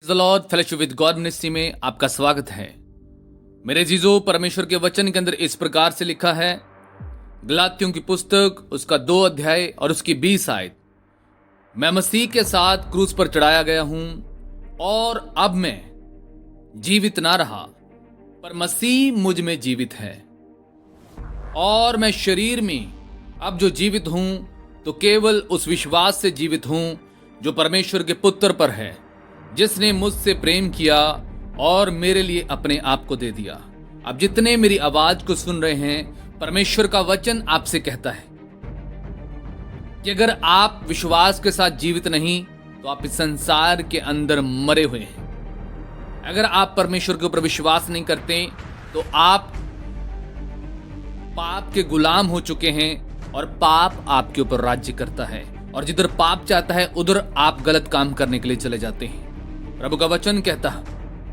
The Lord fellowship with God ministry में आपका स्वागत है। मेरे जीजो, परमेश्वर के वचन के अंदर इस प्रकार से लिखा है, गलातियों की पुस्तक उसका 2 अध्याय और उसकी 20 आयत। मैं मसीह के साथ क्रूस पर चढ़ाया गया हूं और अब मैं जीवित ना रहा, पर मसीह मुझ में जीवित है। और मैं शरीर में अब जो जीवित हूं तो केवल उस विश्वास से जीवित हूं जो परमेश्वर के पुत्र पर है, जिसने मुझसे प्रेम किया और मेरे लिए अपने आप को दे दिया। अब जितने मेरी आवाज को सुन रहे हैं, परमेश्वर का वचन आपसे कहता है कि अगर आप विश्वास के साथ जीवित नहीं तो आप इस संसार के अंदर मरे हुए हैं। अगर आप परमेश्वर के ऊपर विश्वास नहीं करते तो आप पाप के गुलाम हो चुके हैं और पाप आपके ऊपर राज्य करता है, और जिधर पाप चाहता है उधर आप गलत काम करने के लिए चले जाते हैं। प्रभु का वचन कहता,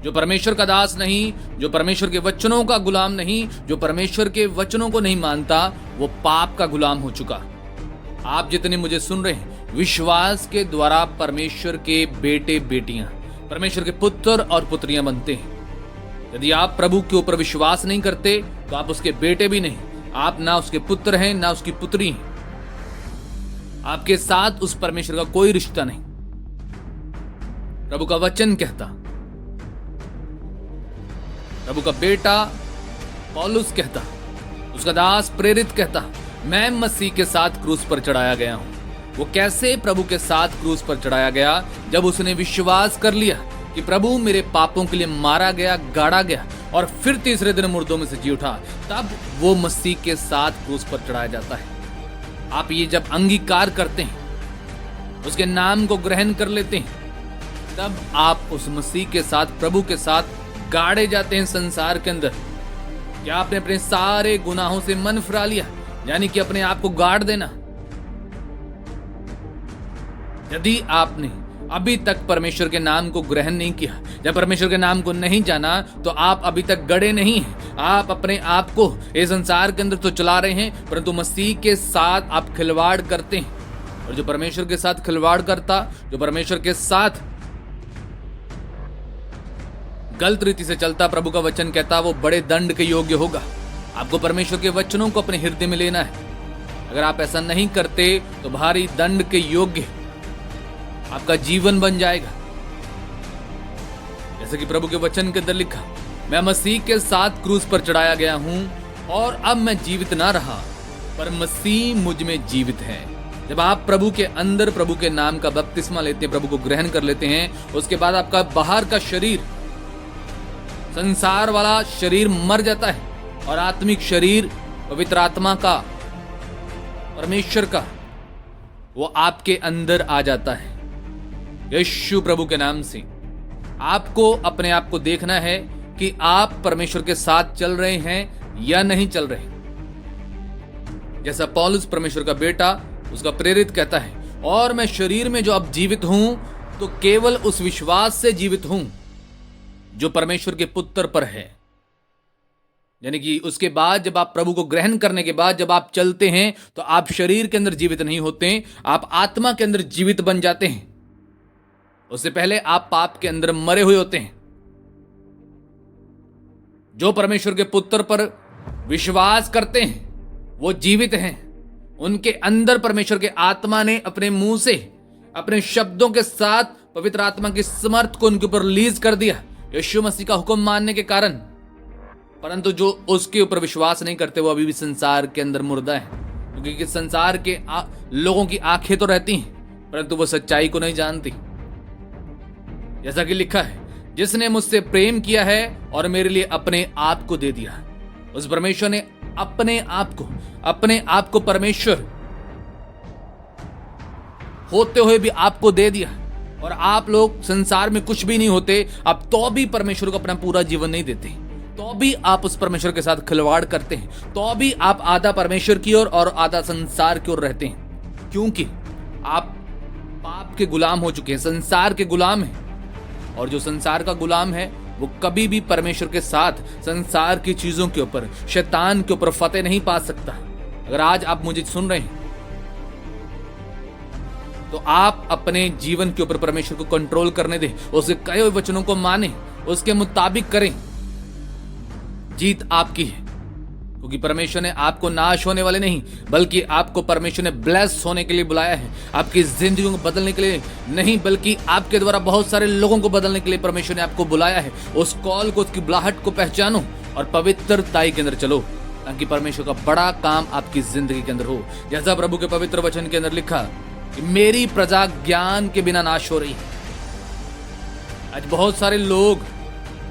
जो परमेश्वर का दास नहीं, जो परमेश्वर के वचनों का गुलाम नहीं, जो परमेश्वर के वचनों को नहीं मानता, वो पाप का गुलाम हो चुका। आप जितने मुझे सुन रहे हैं, विश्वास के द्वारा परमेश्वर के बेटे बेटियां, परमेश्वर के पुत्र और पुत्रियां बनते हैं। यदि आप प्रभु के ऊपर विश्वास नहीं करते तो आप उसके बेटे भी नहीं, आप ना उसके पुत्र हैं ना उसकी पुत्री हैं। आपके साथ उस परमेश्वर का कोई रिश्ता नहीं। प्रभु का वचन कहता, प्रभु का बेटा पौलुस कहता, उसका दास प्रेरित कहता, मैं मसीह के साथ क्रूस पर चढ़ाया गया हूं। वो कैसे प्रभु के साथ क्रूस पर चढ़ाया गया? जब उसने विश्वास कर लिया कि प्रभु मेरे पापों के लिए मारा गया, गाड़ा गया और फिर तीसरे दिन मुर्दों में से जी उठा, तब वो मसीह के साथ क्रूस पर चढ़ाया जाता है। आप ये जब अंगीकार करते हैं, उसके नाम को ग्रहण कर लेते हैं, तब आप उस मसीह के साथ, प्रभु के साथ गाड़े जाते हैं संसार के अंदर। क्या आपने अपने सारे गुनाहों से मन फिरा लिया, यानी कि अपने आप को गाड़ देना? यदि आपने अभी तक परमेश्वर के नाम को ग्रहण नहीं किया, जब परमेश्वर के नाम को नहीं जाना, तो आप अभी तक गड़े नहीं हैं। आप अपने आप को इस संसार के अंदर तो चला रहे हैं, परंतु मसीह के साथ आप खिलवाड़ करते हैं। और जो परमेश्वर के साथ खिलवाड़ करता, जो परमेश्वर के साथ गलत रीति से चलता, प्रभु का वचन कहता, वो बड़े दंड के योग्य होगा। आपको परमेश्वर के वचनों को अपने हृदय में लेना है। अगर आप ऐसा नहीं करते तो भारी दंड के योग्य आपका जीवन बन जाएगा। जैसे कि प्रभु के वचन के अंदर लिखा, मैं मसीह के साथ क्रूस पर चढ़ाया गया हूं और अब मैं जीवित ना रहा, पर मसीह मुझ में जीवित है। जब आप प्रभु के अंदर प्रभु के नाम का बपतिस्मा लेते हैं, प्रभु को ग्रहण कर लेते हैं, उसके बाद आपका बाहर का शरीर, संसार वाला शरीर मर जाता है और आत्मिक शरीर पवित्र आत्मा का, परमेश्वर का, वो आपके अंदर आ जाता है। यीशु प्रभु के नाम से आपको अपने आप को देखना है कि आप परमेश्वर के साथ चल रहे हैं या नहीं चल रहे। जैसा पौलुस परमेश्वर का बेटा, उसका प्रेरित कहता है, और मैं शरीर में जो अब जीवित हूं तो केवल उस विश्वास से जीवित हूं जो परमेश्वर के पुत्र पर है। यानी कि उसके बाद जब आप प्रभु को ग्रहण करने के बाद जब आप चलते हैं तो आप शरीर के अंदर जीवित नहीं होते, आप आत्मा के अंदर जीवित बन जाते हैं। उससे पहले आप पाप के अंदर मरे हुए होते हैं। जो परमेश्वर के पुत्र पर विश्वास करते हैं वो जीवित हैं। उनके अंदर परमेश्वर के आत्मा ने अपने मुंह से, अपने शब्दों के साथ पवित्र आत्मा की समर्थ को उनके ऊपर रिलीज कर दिया, यीशु मसीह का हुक्म मानने के कारण। परंतु जो उसके ऊपर विश्वास नहीं करते, वो अभी भी संसार के अंदर मुर्दा है, क्योंकि संसार के लोगों की आंखें तो रहती हैं परंतु वो सच्चाई को नहीं जानती। जैसा कि लिखा है, जिसने मुझसे प्रेम किया है और मेरे लिए अपने आप को दे दिया। उस परमेश्वर ने अपने आप को परमेश्वर होते हुए भी आपको दे दिया। और आप लोग संसार में कुछ भी नहीं होते, आप तो भी परमेश्वर को अपना पूरा जीवन नहीं देते, तो भी आप उस परमेश्वर के साथ खिलवाड़ करते हैं, तो भी आप आधा परमेश्वर की ओर और आधा संसार की ओर रहते हैं, क्योंकि आप पाप के गुलाम हो चुके हैं, संसार के गुलाम हैं। और जो संसार का गुलाम है वो कभी भी परमेश्वर के साथ संसार की चीजों के ऊपर, शैतान के ऊपर फतेह नहीं पा सकता। अगर आज आप मुझे सुन रहे हैं, तो आप अपने जीवन के ऊपर परमेश्वर को कंट्रोल करने दें, उसके कहे हुए वचनों को माने, उसके मुताबिक करें। जीत आपकी है, क्योंकि परमेश्वर ने आपको नाश होने वाले नहीं बल्कि आपको परमेश्वर ने ब्लेस होने के लिए बुलाया है। आपकी जिंदगी को बदलने के लिए नहीं बल्कि आपके द्वारा बहुत सारे लोगों को बदलने के लिए परमेश्वर ने आपको बुलाया है। उस कॉल को, उसकी बुलाहट को पहचानो और पवित्रताई के अंदर चलो, ताकि परमेश्वर का बड़ा काम आपकी जिंदगी के अंदर हो। जैसा प्रभु के पवित्र वचन के अंदर लिखा कि मेरी प्रजा ज्ञान के बिना नाश हो रही है। आज बहुत सारे लोग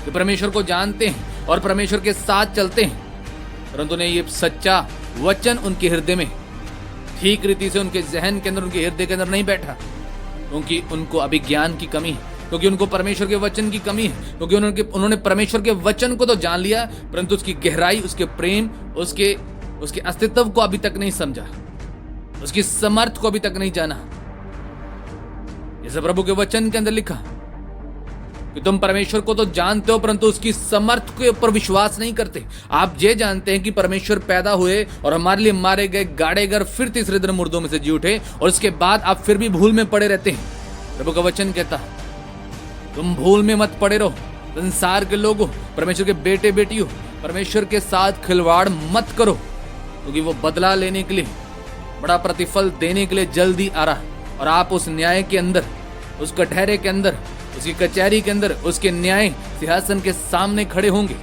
जो परमेश्वर को जानते हैं और परमेश्वर के साथ चलते हैं, परंतु उन्हें ये सच्चा वचन उनके हृदय में ठीक रीति से, उनके जहन के अंदर, उनके हृदय के अंदर नहीं बैठा, क्योंकि उनको अभी ज्ञान की कमी है, क्योंकि उनको परमेश्वर के वचन की कमी है, क्योंकि उन्होंने परमेश्वर के वचन को तो जान लिया परंतु उसकी गहराई, उसके प्रेम, उसके अस्तित्व को अभी तक नहीं समझा, उसकी समर्थ को अभी तक नहीं जाना। जैसे प्रभु के वचन के अंदर लिखा कि तुम परमेश्वर को तो जानते हो परंतु उसकी समर्थ के ऊपर विश्वास नहीं करते। आप ये जानते हैं कि परमेश्वर पैदा हुए और हमारे लिए मारे गए, गाड़े गए, फिर तीसरे दिन मुर्दों में से जी उठे, और उसके बाद आप फिर भी भूल में पड़े रहते हैं। प्रभु का वचन कहता तुम भूल में मत पड़े रहो। संसार के लोग हो, परमेश्वर के बेटे बेटी हो, परमेश्वर के साथ खिलवाड़ मत करो, क्योंकि वो बदला लेने के लिए, बड़ा प्रतिफल देने के लिए जल्दी आ रहा है। और आप उस न्याय के अंदर, उस कटहरे के अंदर, उसकी कचहरी के अंदर, उसके न्याय सिंहासन के सामने खड़े होंगे।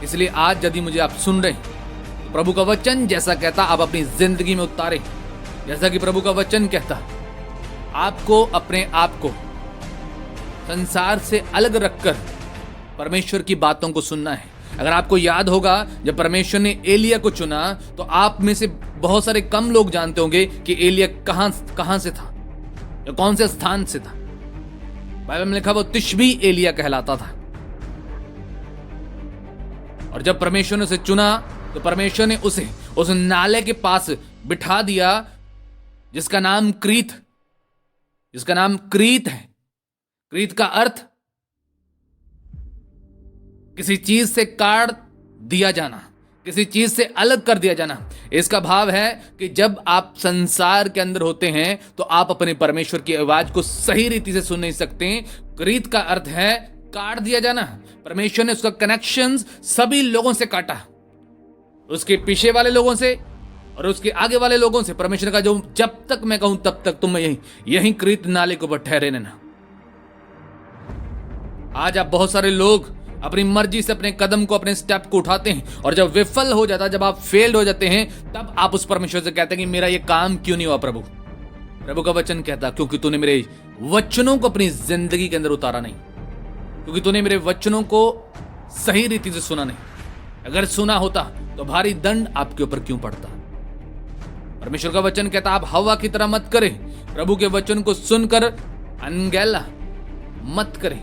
इसलिए आज यदि मुझे आप सुन रहे हैं तो प्रभु का वचन जैसा कहता आप अपनी जिंदगी में उतारे। जैसा कि प्रभु का वचन कहता आपको अपने आप को संसार से अलग रखकर परमेश्वर की बातों को सुनना है। अगर आपको याद होगा जब परमेश्वर ने एलिया को चुना तो आप में से बहुत सारे कम लोग जानते होंगे कि एलिया कहां से था या कौन से स्थान से था। बाइबल में लिखा वो तिशबी एलिया कहलाता था। और जब परमेश्वर ने उसे चुना तो परमेश्वर ने उसे उस नाले के पास बिठा दिया जिसका नाम क्रीत है। क्रीत का अर्थ किसी चीज से काट दिया जाना, किसी चीज से अलग कर दिया जाना। इसका भाव है कि जब आप संसार के अंदर होते हैं तो आप अपने परमेश्वर की आवाज को सही रीति से सुन नहीं सकते। क्रीत का अर्थ है काट दिया जाना। परमेश्वर ने उसका कनेक्शन सभी लोगों से काटा, उसके पीछे वाले लोगों से और उसके आगे वाले लोगों से। परमेश्वर का जो जब तक मैं कहूं तब तक तुम यही क्रीत नाले के ऊपर ठहरे रहना। आज आप बहुत सारे लोग अपनी मर्जी से अपने कदम को, अपने स्टेप को उठाते हैं और जब विफल हो जाता है, जब आप फेल्ड हो जाते हैं, तब आप उस परमेश्वर से कहते हैं कि मेरा ये काम क्यों नहीं हुआ प्रभु। प्रभु का वचन कहता क्योंकि तूने मेरे वचनों को अपनी जिंदगी के अंदर उतारा नहीं, क्योंकि तूने मेरे वचनों को सही रीति से सुना नहीं। अगर सुना होता तो भारी दंड आपके ऊपर क्यों पड़ता। परमेश्वर का वचन कहता आप हवा की तरह मत करें। प्रभु के वचन को सुनकर अनगैला मत करें।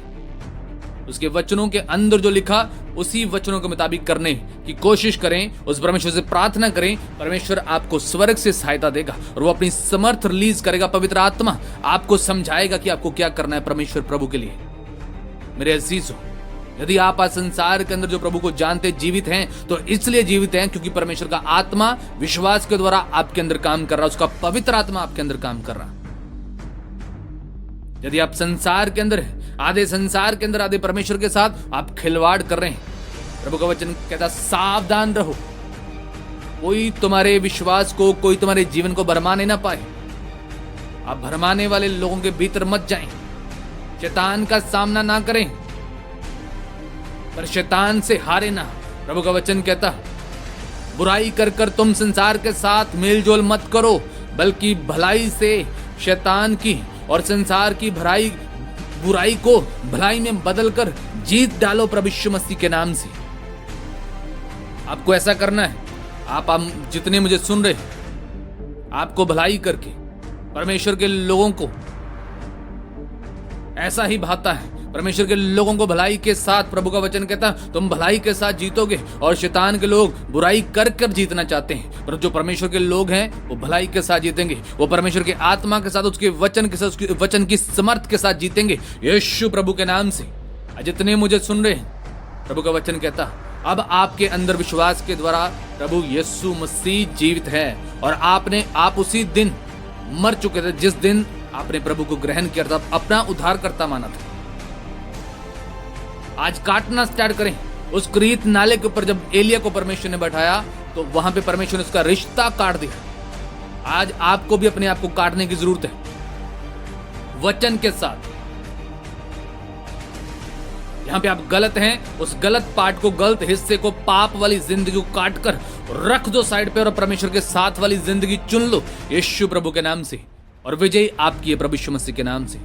उसके वचनों के अंदर जो लिखा उसी वचनों के मुताबिक करने की कोशिश करें। उस परमेश्वर से प्रार्थना करें। परमेश्वर आपको स्वर्ग से सहायता देगा और वो अपनी समर्थ रिलीज करेगा। पवित्र आत्मा आपको समझाएगा कि आपको क्या करना है परमेश्वर प्रभु के लिए। मेरे अजीजों, यदि आप आज संसार के अंदर जो प्रभु को जानते जीवित हैं तो इसलिए जीवित हैं क्योंकि परमेश्वर का आत्मा विश्वास के द्वारा आपके अंदर काम कर रहा है। उसका पवित्र आत्मा आपके अंदर काम कर रहा है। यदि आप संसार के अंदर हैं, आधे संसार के अंदर आधे परमेश्वर के साथ आप खिलवाड़ कर रहे हैं, प्रभु का वचन कहता सावधान रहो, कोई तुम्हारे विश्वास को, कोई तुम्हारे जीवन को भरमाने ना पाए। आप भरमाने वाले लोगों के भीतर मत जाएं, शैतान का सामना ना करें, पर शैतान से हारे ना। प्रभु का वचन कहता बुराई कर कर तुम संसार के साथ मेलजोल मत करो, बल्कि भलाई से शैतान की और संसार की बुराई को भलाई में बदलकर जीत डालो प्रभु यीशु मसीह के नाम से। आपको ऐसा करना है। आप जितने मुझे सुन रहे, आपको भलाई करके परमेश्वर के लोगों को ऐसा ही भाता है। परमेश्वर के लोगों को भलाई के साथ, प्रभु का वचन कहता तुम भलाई के साथ जीतोगे। और शैतान के लोग बुराई कर कर जीतना चाहते हैं, पर जो परमेश्वर के लोग हैं वो भलाई के साथ जीतेंगे। वो परमेश्वर के आत्मा के साथ, उसके वचन के साथ, उसके वचन की समर्थ के साथ जीतेंगे यीशु प्रभु के नाम से। जितने मुझे सुन रहे हैं, प्रभु का वचन कहता अब आपके अंदर विश्वास के द्वारा प्रभु यीशु मसीह जीवित है और आप उसी दिन मर चुके थे जिस दिन आपने प्रभु को ग्रहण किया था, अपना उद्धारकर्ता माना था। आज काटना स्टार्ट करें। उस करीत नाले के ऊपर जब एलिया को परमेश्वर ने बैठाया तो वहां पे परमेश्वर ने उसका रिश्ता काट दिया। आज आपको भी अपने आप को काटने की जरूरत है वचन के साथ। यहां पे आप गलत हैं, उस गलत पार्ट को, गलत हिस्से को, पाप वाली जिंदगी को काट कर रख दो साइड पे और परमेश्वर के साथ वाली जिंदगी चुन लो यीशु प्रभु के नाम से। और विजय आपकी है प्रभु यीशु मसीह के नाम से।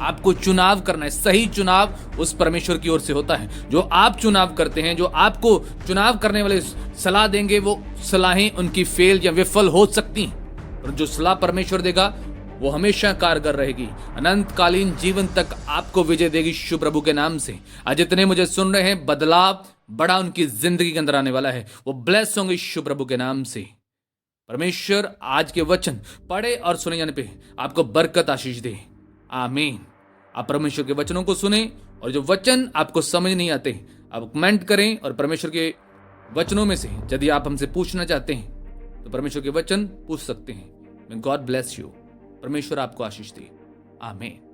आपको चुनाव करना है। सही चुनाव उस परमेश्वर की ओर से होता है। जो आप चुनाव करते हैं, जो आपको चुनाव करने वाले सलाह देंगे, वो सलाहें उनकी फेल या विफल हो सकती हैं, और जो सलाह परमेश्वर देगा वो हमेशा कारगर रहेगी, अनंतकालीन जीवन तक आपको विजय देगी यीशु प्रभु के नाम से। आज जितने मुझे सुन रहे हैं, बदलाव बड़ा उनकी जिंदगी के अंदर आने वाला है। वो ब्लेस होंगे यीशु प्रभु के नाम से। परमेश्वर आज के वचन पढ़े और सुने जाने पे आपको बरकत आशीष दे। आमीन। आप परमेश्वर के वचनों को सुने, और जो वचन आपको समझ नहीं आते आप कमेंट करें, और परमेश्वर के वचनों में से यदि आप हमसे पूछना चाहते हैं तो परमेश्वर के वचन पूछ सकते हैं। May God bless you. परमेश्वर आपको आशीष दे। आमीन।